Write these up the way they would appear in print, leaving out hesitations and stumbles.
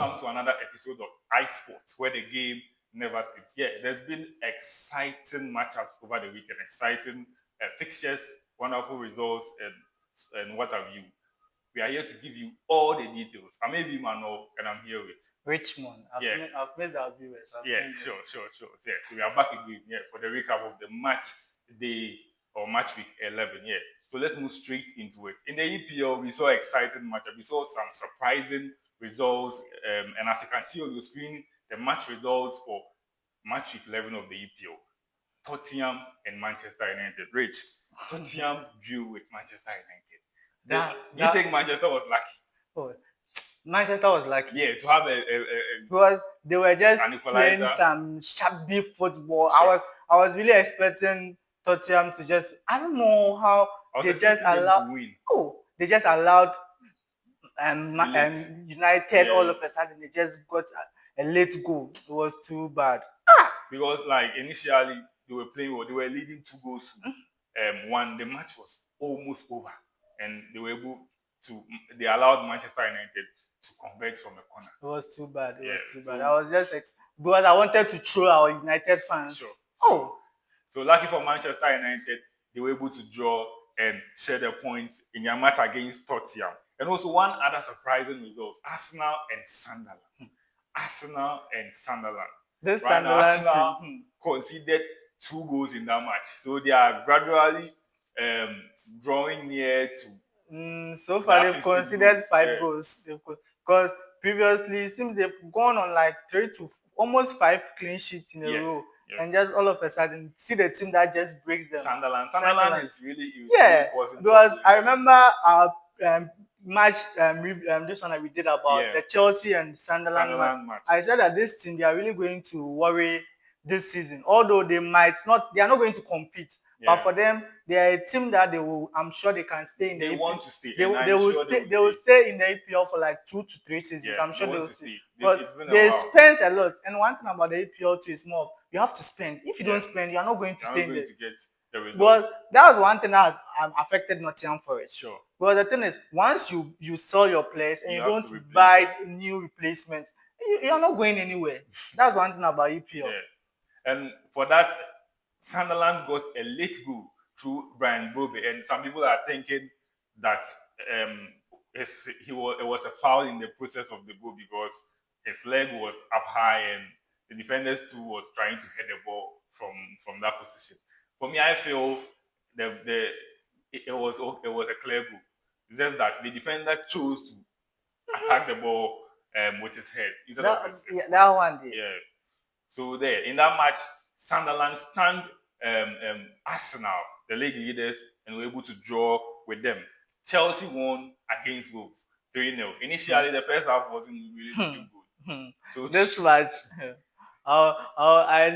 welcome to another episode of iSPORTS, where the game never sleeps. Yeah, there's been exciting matchups over the weekend, exciting fixtures, wonderful results, and what have you. We are here to give you all the details. I'm maybe Mano, and I'm here with Richmond. I've missed our viewers. sure. Yeah, so we are back again, for the recap of the match day or match week 11. Yeah, so let's move straight into it. In the EPL, we saw exciting matchup. We saw some surprising results, and as you can see on your screen, the match results for match week 11 of the EPL. Tottenham and Manchester United. Rich, Tottenham drew with Manchester United. You think Manchester was lucky? Oh, Manchester was lucky. Yeah, to have because they were just playing some shabby football. Sure. I was really expecting Tottenham to just, I don't know how they just allowed. Oh, they just allowed United all of a sudden. They just got a late goal. It was too bad. Because like initially they were playing well, they were leading 2 goals to one. The match was almost over, and they were able to. They allowed Manchester United to convert from a corner. It was too bad. It was too bad. I was just because I wanted to throw our United fans. Sure. So lucky for Manchester United, they were able to draw and share the points in their match against Tottenham. And also one other surprising result: Arsenal and Sunderland. Arsenal and Sunderland. This Sunderland team conceded 2 goals in that match, so they are gradually drawing near to. So far, they've conceded 5 goals. Because previously, it seems they've gone on like 3 to almost 5 clean sheets in a row. Yes. And just all of a sudden, see the team that just breaks them. Sunderland is really because I remember our match this one that we did about the Chelsea and Sunderland match. I said that this team, they are really going to worry this season, although they are not going to compete. But for them, they are a team that I'm sure they can stay in the EPL. They want to stay. They will stay in the EPL for like 2 to 3 seasons. Yeah, I'm sure they will stay. But they spent a lot. And one thing about the EPL too is more, you have to spend. If you don't spend, you're not going to stay in there. But that was one thing that has affected Nottingham Forest. Sure. Well, the thing is, once you sell your players and you don't buy new replacements, you're not going anywhere. That's one thing about EPL. Yeah. And for that, Sunderland got a late goal through Brian Broby, and some people are thinking that it was a foul in the process of the goal because his leg was up high and the defenders too was trying to head the ball from that position. For me, I feel it was a clear goal. It's just that the defender chose to attack the ball with his head instead of his that one did. Yeah. So there in that match, Sunderland stunned Arsenal, the league leaders, and were able to draw with them. Chelsea won against Wolves 3-0. Initially, the first half wasn't really looking good. So this match, I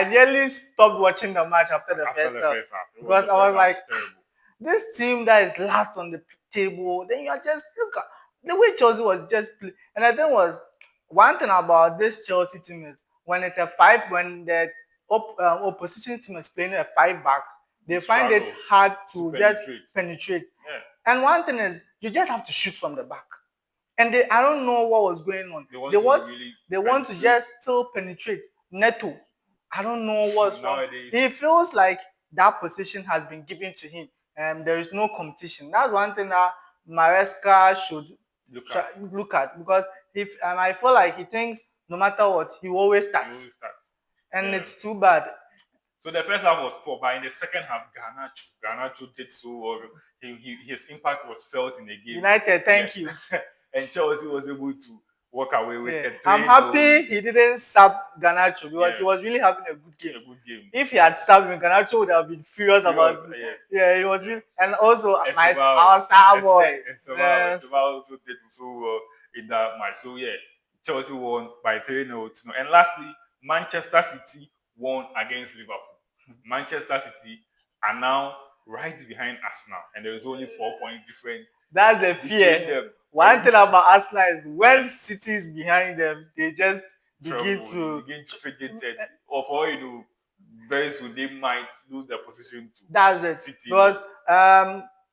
nearly stopped watching the match after the first half because I was like, this team that is last on the table. Then you are just look at the way Chelsea was just playing. And I think was one thing about this Chelsea team is when the opposition team is playing a 5-back, they find it hard to just penetrate. Yeah. And one thing is you just have to shoot from the back. And I don't know what was going on. They want to just still penetrate. Neto, I don't know what's wrong. He feels like that position has been given to him. There is no competition. That's one thing that Maresca should look at because I feel like he thinks no matter what, he always starts. And it's too bad. So the first half was poor, but in the second half, Garnacho did so well. His impact was felt in the game. United, thank you. And Chelsea was able to walk away with a 3-0. I'm happy he didn't sub Garnacho because he was really having a good game. If he had subbed him, Garnacho would have been furious about it. Yeah, he was really. And also, our star boy. Esteban also did so well in that match. So, Chelsea won by 3-0. And lastly, Manchester City won against Liverpool. Manchester City are now right behind Arsenal, and there is only 4 points difference. That's the fear. One thing about Arsenal is when City is behind them, they just begin to fidget. Or for you know, very soon they might lose their position to City. Because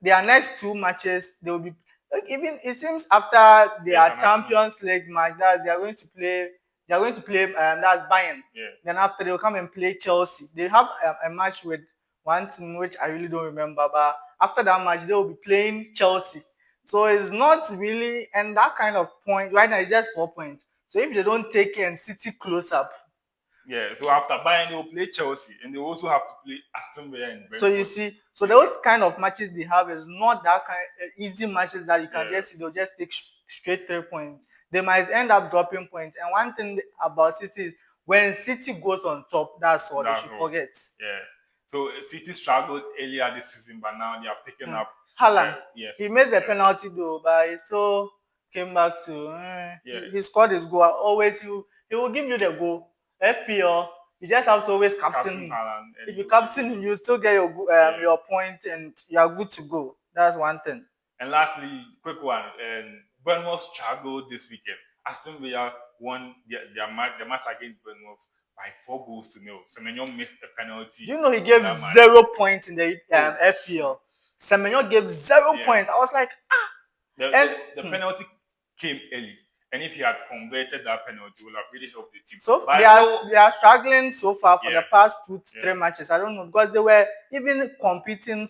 their next 2 matches, they will be Like even it seems after their Champions League match, that they are going to play. They are going to play. That's Bayern. Yeah. Then after they will come and play Chelsea. They have a match with one team which I really don't remember. But after that match, they will be playing Chelsea. So it's not really, and that kind of point right now is just 4 points. So if they don't take it and City close up. Yeah, so after Bayern, they will play Chelsea, and they also have to play Aston Villa and Brentford. So you see, so those kind of matches they have is not that kind easy matches that you can just see. They'll just take straight 3 points. They might end up dropping points. And one thing about City is when City goes on top, that's all they should forget. Yeah. So City struggled earlier this season, but now they are picking up. Haaland, yes, he missed the penalty though, but he still came back to. He scored his goal. Always, he will give you the goal. FPL, you just have to always captain him. If you captain him, you still get your point and you are good to go. That's one thing. And lastly, quick one. Bournemouth struggled this weekend. Aston Villa won the match against Bournemouth by 4-0. Semenyo missed a penalty. You know he gave 0 points in the FPL. Semenyo gave 0 points. I was like, the penalty came early. And if he had converted that penalty, it would have really helped the team. So they are struggling so far for the past 2-3 matches. I don't know, because they were even competing.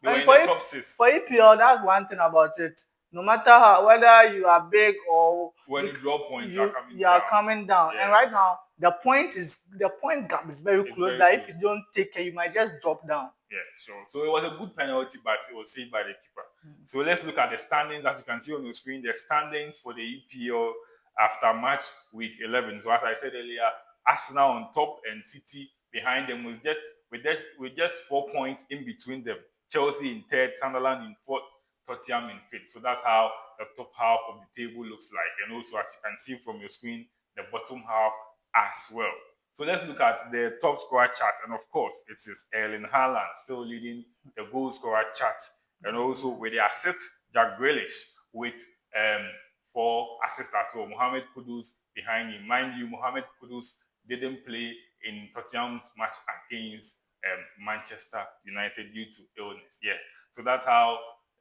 They were in the top 6. For EPL, that's one thing about it. No matter whether you are big or when you draw points, you are coming down. And right now, the point gap is very close. That if you don't take care, you might just drop down. Yeah, sure. So it was a good penalty, but it was saved by the keeper. So let's look at the standings. As you can see on your screen, the standings for the EPL after match week 11. So as I said earlier, Arsenal on top and City behind them with just 4 points in between them. Chelsea in third, Sunderland in fourth, Tottenham in fifth. So that's how the top half of the table looks like. And also, as you can see from your screen, the bottom half as well. So let's look at the top scorer chart. And of course, it is Erling Haaland still leading the goal scorer chart. And also with the assist, Jack Grealish with 4 assists as well. Mohamed Kudus behind him. Mind you, Mohamed Kudus didn't play in Tottenham's match against Manchester United due to illness. Yeah. So that's how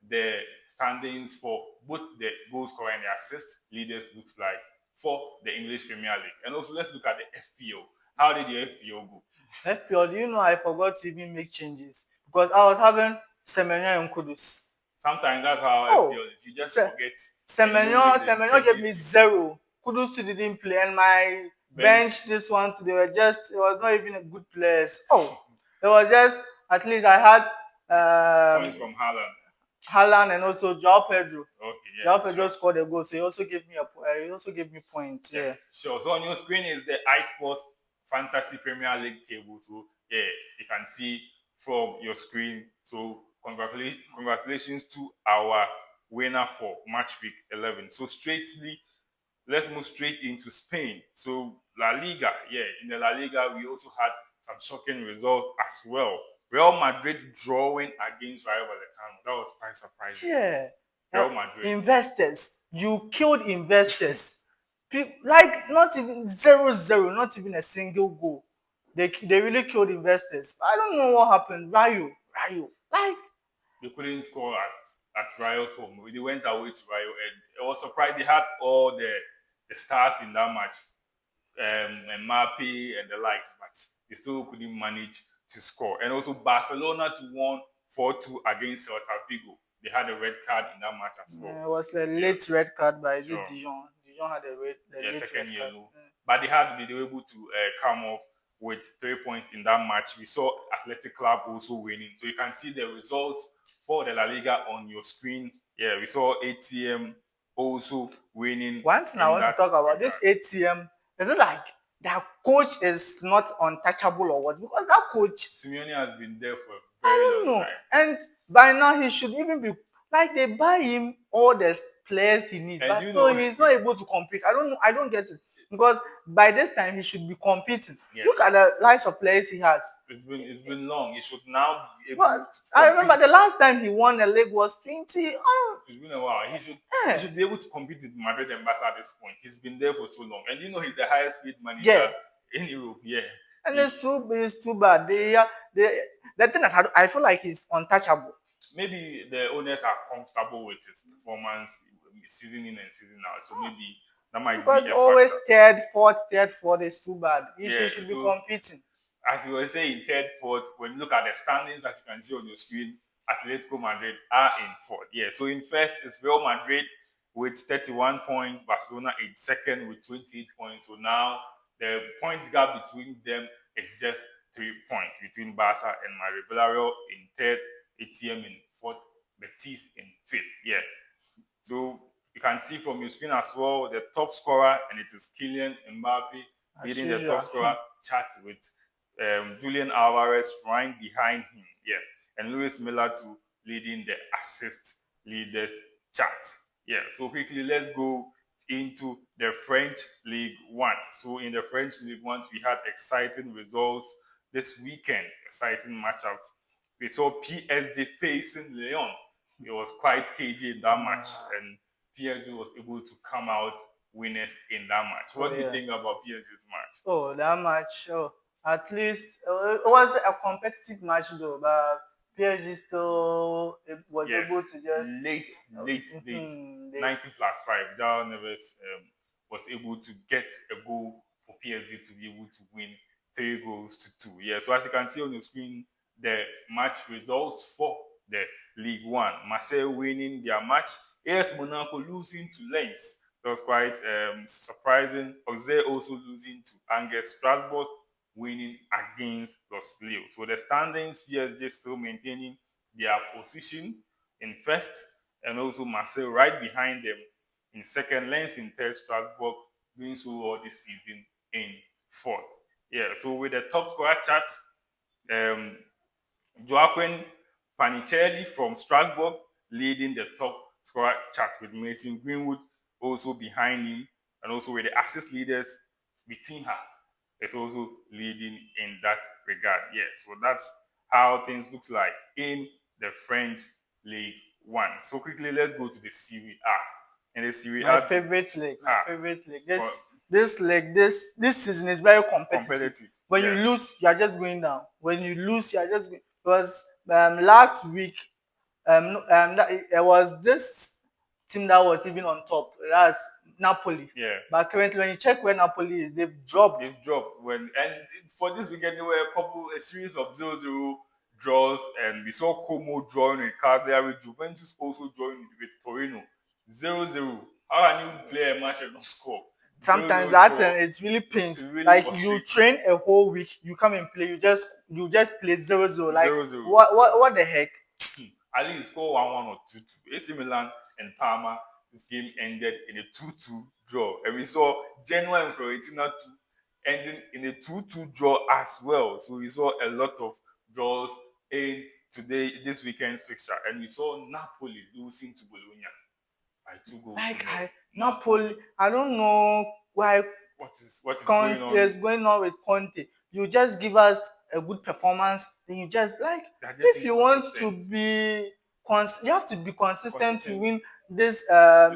the standings for both the goal scorer and the assist leaders looks like for the English Premier League. And also let's look at the FPL. How did the FPL go? FPL, do you know I forgot to even make changes because I was having Semenyo and Kudus. Sometimes that's how FPL is. You just forget. Semenyo gave me 0. Kudus didn't play, and my bench this one today were just, it was not even a good players. It was just, at least I had points from Haaland. Haaland and also João Pedro. Okay, yeah. João Pedro scored a goal, so he also gave me points. Yeah. Sure. So on your screen is the iSPORTS Fantasy Premier League table. So yeah, you can see from your screen. So congratulations to our winner for match week 11. So let's move straight into Spain. So La Liga, in the La Liga, we also had some shocking results as well. Real Madrid drawing against Rayo Vallecano. That was quite surprising. Yeah. Real Madrid. Investors. You killed investors. Like, not even 0-0, not even a single goal. They really killed investors. I don't know what happened. Rayo. Like, they couldn't score at Rayo's home. They went away to Rayo, and I was surprised they had all the stars in that match. Mbappe and the likes, but they still couldn't manage to score. And also Barcelona to won 4-2 against Celta Vigo. They had a red card in that match as well. It was a late red card by Dijon. Dijon had a second yellow. But they were able to come off with 3 points in that match. We saw Athletic Club also winning. So you can see the results for the La Liga on your screen. Yeah, we saw ATM also winning. One thing I want to talk about, this ATM, is it like their coach is not untouchable or what? Because that coach, Simeone, has been there for a very long time. And by now he should even be, like, they buy him all the players he needs, but so he's not able to compete. I don't get it. Because by this time he should be competing. Yeah. Look at the likes of players he has. It's been long. He should now be able to I remember the last time he won the league was 20. It's been a while. He should be able to compete with Madrid and Barca at this point. He's been there for so long, and he's the highest paid manager in Europe. Yeah. And it's too bad. The thing is, I feel like he's untouchable. maybe the owners are comfortable with his performance season in and season out. So maybe that might be Because a always factor. third, fourth is too bad. Yeah. Should be So competing. as you were saying, third, fourth, when you look at the standings, as you can see on your screen, Atletico Madrid are in fourth. Yeah, so in first is Real Madrid with 31 points, Barcelona in second with 28 points. So now the point gap between them is just 3 points between Barca and Madrid. Villarreal in third, ATM in fourth, Betis in fifth. Yeah, so you can see from your screen as well the top scorer, and it is Kylian Mbappe leading the top scorer chart with Julian Alvarez right behind him. Yeah, and Luis Milla too leading the assist leaders chart. Yeah, so quickly let's go into the French League One. So in the French League One, we had exciting results this weekend, exciting matchups. We saw PSG facing Lyon. It was quite cagey in that match, and PSG was able to come out winners in that match. What do you think about PSG's match? Oh, that match. Oh, at least it was a competitive match though, but PSG still was able to just late 90+5. Jao Neves was able to get a goal for PSG to be able to win 3 goals to 2. Yeah, so as you can see on your screen, the match results for the League One. Marseille winning their match. AS Monaco losing to Lens. That was quite surprising. Auxerre also losing to Angers. Strasbourg winning against Los Lille. So the standings, PSG still maintaining their position in first, and also Marseille right behind them in second. Lens in third. Strasbourg doing so well this season in fourth. Yeah, so with the top scorer chart, Joaquin Panicelli from Strasbourg leading the top scorer chart with Mason Greenwood also behind him, and also with the assist leaders, Vitinha is also leading in that regard. Yes, so that's how things look like in the French League One. So quickly, let's go to the Serie A. And the Serie A, my favorite league. This season is very competitive. When you lose, you are just going down. When you lose, you are just going, because last week there was this team that was even on top. That's Napoli. Yeah. But currently, when you check where Napoli is, they've dropped. And for this weekend, there were a series of 0-0 draws, and we saw Como drawing with Cagliari, Juventus also drawing with Torino. 0-0. How can you play a match and not score? Sometimes that it really pains. Really like you train a whole week, you come and play, you just play 0-0. Like 0-0. What the heck? At least score 1-1 or 2-2. AC Milan and Parma, this game ended in a 2-2 draw. And we saw Genoa and Fiorentina ending in a 2-2 draw as well. So we saw a lot of draws in this weekend's fixture. And we saw Napoli losing to Bologna by 2 goals. Like Napoli, I don't know why. What is going on? Is going on with Conte. You just give us a good performance, then you just like, if you want to be you have to be consistent to win this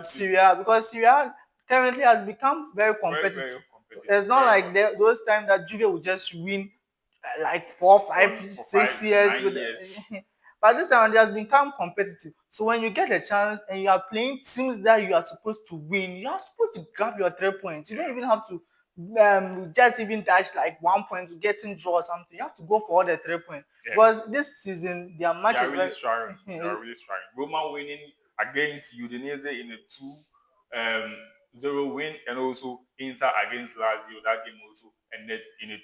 Serie A, because Serie A currently has become very competitive. Very competitive. It's not like those times that Juve will just win like 4, 5, 6 years with years. But this time it has become competitive. So when you get a chance and you are playing teams that you are supposed to win, you are supposed to grab your 3 points. You don't even have to just even dash like 1 point to get in draw or something. You have to go for all the 3 points. Yeah. Because this season their match is really strong. They are really strong. Roma winning against Udinese in a 2-0 win, and also Inter against Lazio. That game also ended in a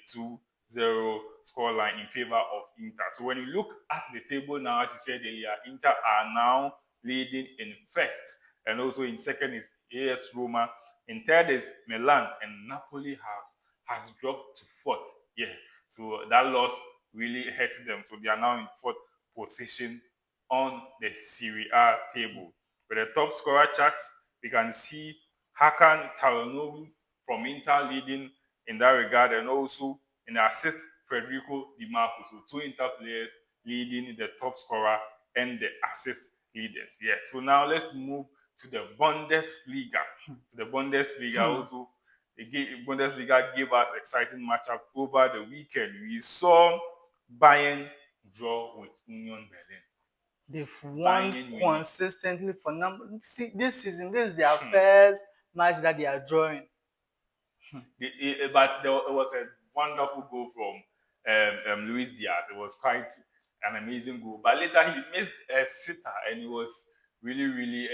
2-0 scoreline in favor of Inter. So when you look at the table now, as you said earlier, Inter are now leading in first, and also in second is AS Roma. In third is Milan, and Napoli has dropped to fourth. Yeah, so that loss really hurt them. So they are now in fourth position on the Serie A table. With the top scorer charts, we can see Hakan Çalhanoğlu from Inter leading in that regard, and also in the assist, Federico Di Marco. So 2 Inter players leading the top scorer and the assist leaders. Yeah. So now let's move to the Bundesliga. Also, the Bundesliga gave us exciting matchups over the weekend. We saw Bayern draw with Union Berlin. They've won consistently for number. See, this season, this is their first match that they are drawing. But it was a wonderful goal from Luis Diaz. It was quite an amazing goal. But later he missed a sitter, and it was really, really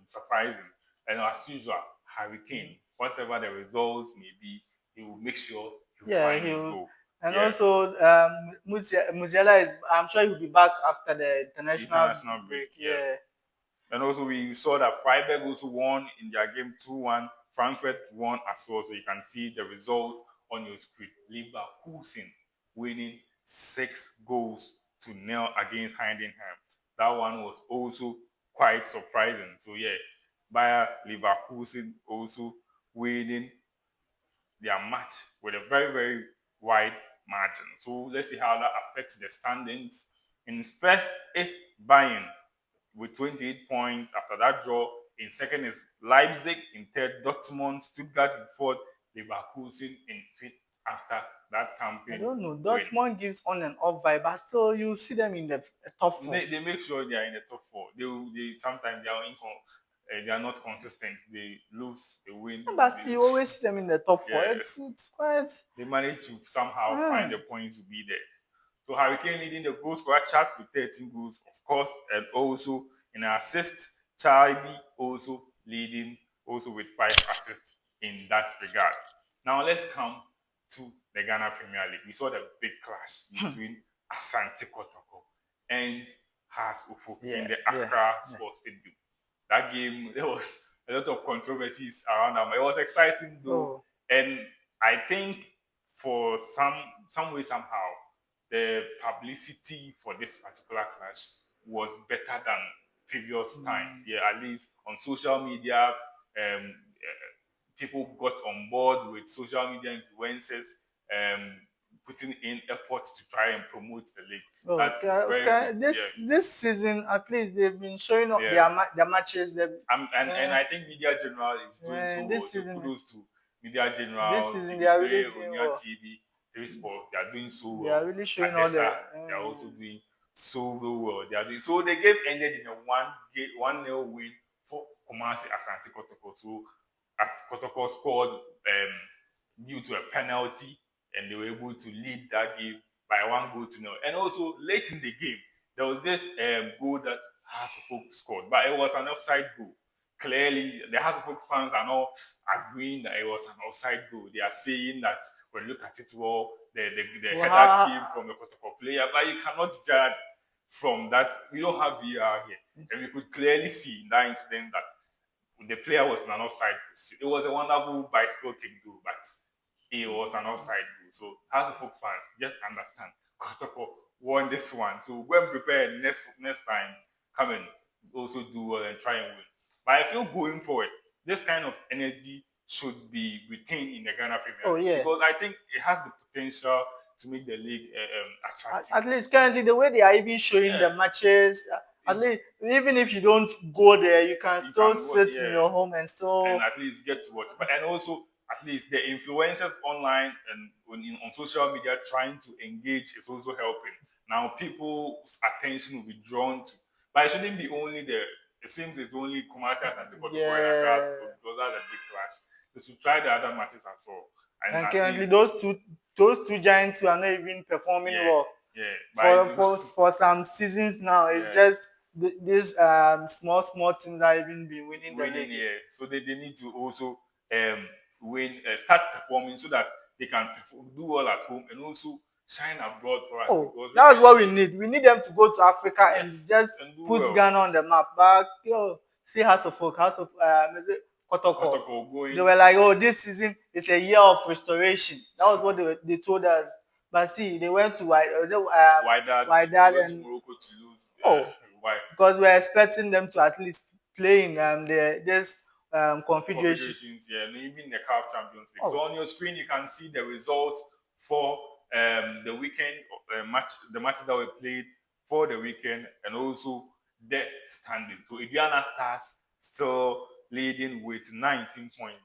surprising. And as usual, Harry Kane, whatever the results may be, he will make sure he will find his goal. And also, Musiala is, I'm sure he'll be back after the international break. Yeah. And also, we saw that Freiburg also won in their game 2-1. Frankfurt won as well, so you can see the results on your screen. Leverkusen winning 6-0 against Heidenheim. That one was also quite surprising. So yeah, Bayer Leverkusen also winning their match with a very, very wide margin. So let's see how that affects the standings. In first is Bayern with 28 points after that draw. In second is Leipzig. In third, Dortmund. Stuttgart in fourth. Leverkusen in fifth after that campaign. I don't know. Dortmund gives on and off vibe, but still you see them in the top four. They make sure they are in the top four. They sometimes they are not consistent. They lose, they win. But still, you always see them in the top four. Yeah. It's quite. They manage to somehow find the points to be there. So Harry Kane leading the goal scorer chart with 13 goals, of course, and also in assist, Charlie also leading also with 5 assists in that regard. Now let's come to the Ghana Premier League. We saw the big clash between Asante Kotoko and Has Ufo in the Accra Sports Stadium. That game, there was a lot of controversies around them. It was exciting though, and I think for some way somehow, the publicity for this particular clash was better than previous times. Yeah, at least on social media, people got on board with social media influencers, putting in efforts to try and promote the league. That's very good. This season, at least they've been showing up their matches. And I think Media General is doing so well. So kudos to Media General. This season, they are really doing well. TV, iSPORTS, they are doing so well. They are really showing all that. They are also doing so well. So the game ended in a 1-0 win for Kumasi Asante Kotoko. So Kotoko scored due to a penalty, and they were able to lead that game by 1-0. And also late in the game, there was this goal that Hasselhoff scored, but it was an offside goal. Clearly, the Hasselhoff fans are not agreeing that it was an offside goal. They are saying that when you look at it well, the header came from the Kotoko player, but you cannot judge from that. We don't have VR here, and we could clearly see in that incident that the player was an offside. It was a wonderful bicycle kick goal, but it was an offside goal. So, as a folk fans, just understand, Kotoko won this one. So, when prepared next time, come and also do well and try and win. But I feel going forward, this kind of energy should be retained in the Ghana Premier League. Because I think it has the potential to make the league attractive. At least currently, the way they are even showing the matches, at least even if you don't go there, you can still sit in your home and still at least get to watch. And also, at least the influencers online and on social media trying to engage is also helping. Now people's attention will be drawn to, but it shouldn't be only it seems it's only Kumasi and Santi Kotoko and Accra because that's a big clash. They should try the other matches as well. And currently those two giants who are not even performing well. For some seasons now, it's just these small teams that have even been winning the league. So they need to also start performing so that they can do well at home and also shine abroad for us. That's what we need. We need them to go to Africa and just put Ghana on the map. But see House of Kotoko. They were like, this season is a year of restoration. That was what they told us. But see, they went to Wydad and Morocco to lose. Why? Because we're expecting them to at least play in this confederations. And even the CAF Champions League. So on your screen, you can see the results for the weekend, the matches that were played for the weekend, and also the standing. So Aduana Stars still leading with 19 points.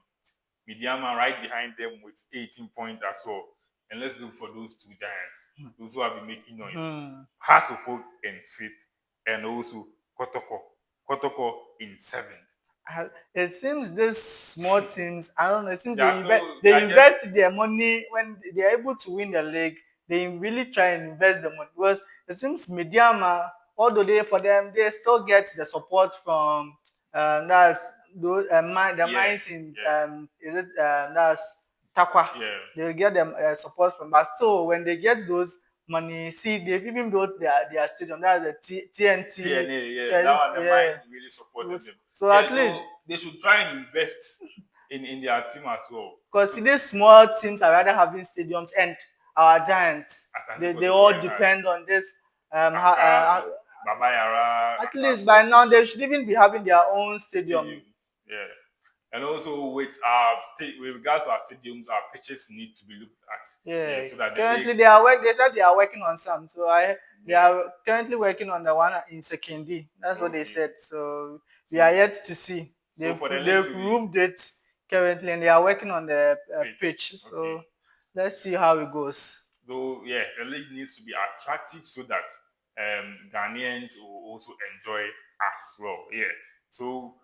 Midiama right behind them with 18 points as well. And let's look for those two giants. Those who have been making noise. Hasselhoff in fifth, and also Kotoko. Kotoko in 7th. It seems these small teams, I don't know, it seems Yeah, so they I guess invest their money when they're able to win the league. They really try and invest the money because it seems Mediama, although they for them, they still get the support from that's those the yeah, mines in yeah, is it that's Takwa. yeah. They get them support from, but so when they get those money, see they've even built their stadium. That's the TNT. TNA, yeah, Yeah, that one, the yeah. mind really supported them. So Yeah, at least so they should try and invest in their team as well. because So, these small teams are rather having stadiums and our giants, Asante they Kotoko all and depend on this. Accra, Baba Yara, At Accra least by Sports now they Stadium, should even be having their own stadium. stadium. Yeah. And also with our with regards to our stadiums, our pitches need to be looked at. Yeah, Yeah. so that the Currently league, they said they are working on some. So they yeah, are currently working on the one in Sekendi. That's what they okay. said. So we are So yet to see. so for the league They've to be roofed it currently and they are working on the pitch, pitch. okay. So let's see how it goes. So yeah, the league needs to be attractive so that Ghanaians will also enjoy as well. Yeah. So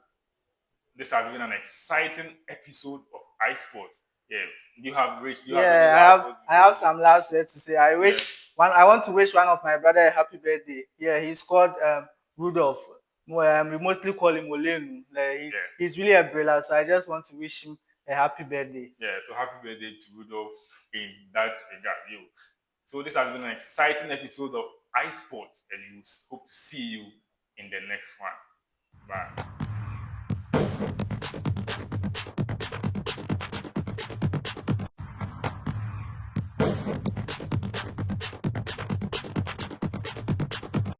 this has been an exciting episode of iSports. Yeah. Do you have any Yeah, last words I before have we go? some last words to say. Yeah. I want to wish one of my brother a happy birthday. Yeah, he's called Rudolph. We mostly call him Olenu. Yeah. He's really a brilliant, so I just want to wish him a happy birthday. Yeah. So happy birthday to Rudolph in that regard. You. So this has been an exciting episode of iSports, and we hope to see you in the next one. Bye.